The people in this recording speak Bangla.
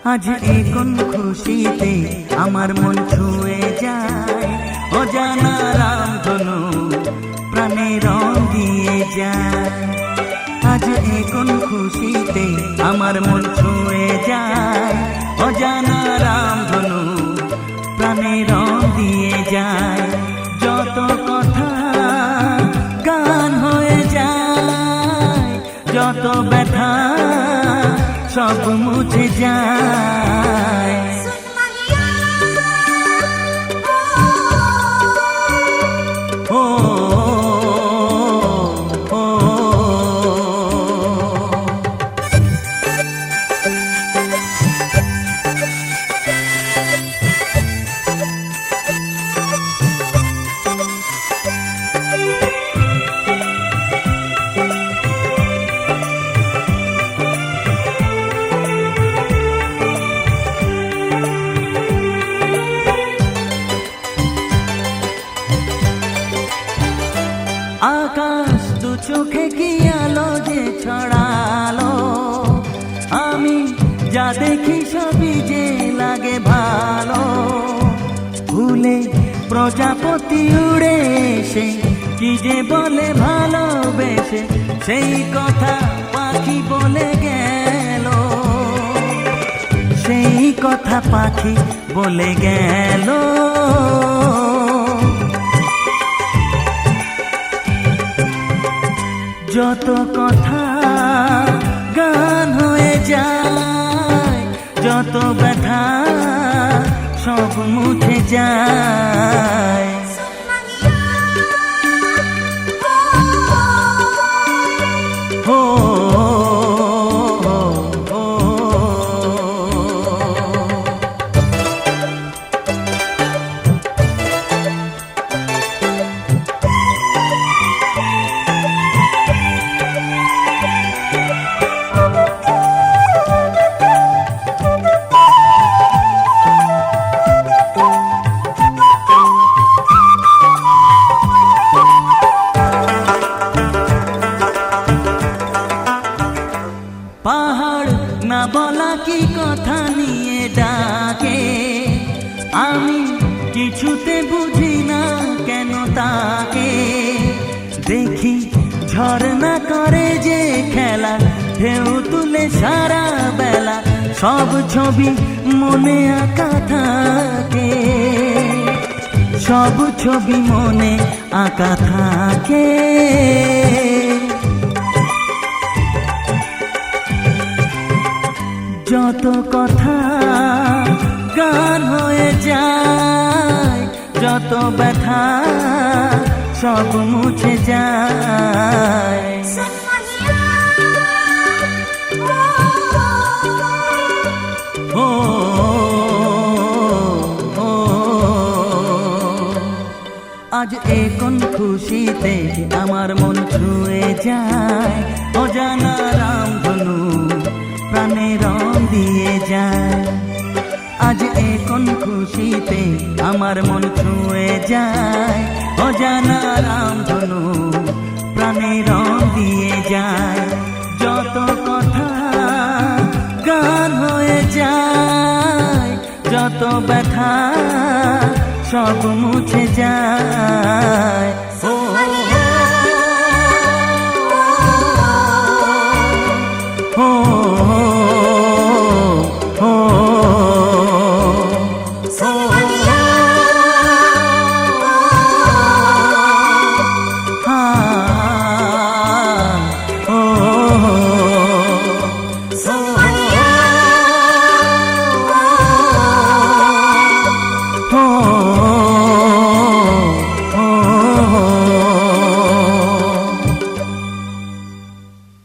আজ এ কোন খুশিতে আমার মন ছুঁয়ে যায়, অজানা রামধনু প্রাণে রং দিয়ে যায়। আজ এ কোন খুশিতে আমার মন ছুঁয়ে যায়, অজানা রামধনু প্রাণে রং দিয়ে যায়। যত কথা গান হয়ে যায়, যত ব্যথা সব মুছে যায়। ও আকাশ দু চোখে কি আলো যে ছড়ালো, আমি যা দেখি সবই যে লাগে ভালো। ভুলে প্রজাপতি উড়ে এসে কি যে বলে ভালোবেসে, সেই কথা পাখি বলে গেল, সেই কথা পাখি বলে গেল। যত কথা গান হয়ে যায়, যত ব্যথা সব মুছে যায়। ও পাহাড় না বলা কি কথা নিয়ে ডাকে, আমি কিছুতে বুঝি না কেন তাকে। দেখি ঝর্ণা করে যে খেলা, ঢেউ তুলে সারা বেলা, সব ছবি মনে আঁকা থাকে, সব ছবি মনে আঁকা থাকে। যত কথা গান হয়ে যায়, যত ব্যথা সব মুছে যায়। ও আজ এ কোন খুশিতে আমার মন ছুঁয়ে যায়, অজানা রামধনু প্রাণে রং দিয়ে যায়। আজ এ কোন খুশিতে আমার মন ছুঁয়ে যায়, অজানা রামধনু প্রাণে রং দিয়ে যায়। যত কথা গান হয়ে যায়, যত ব্যথা সব মুছে যায়। ও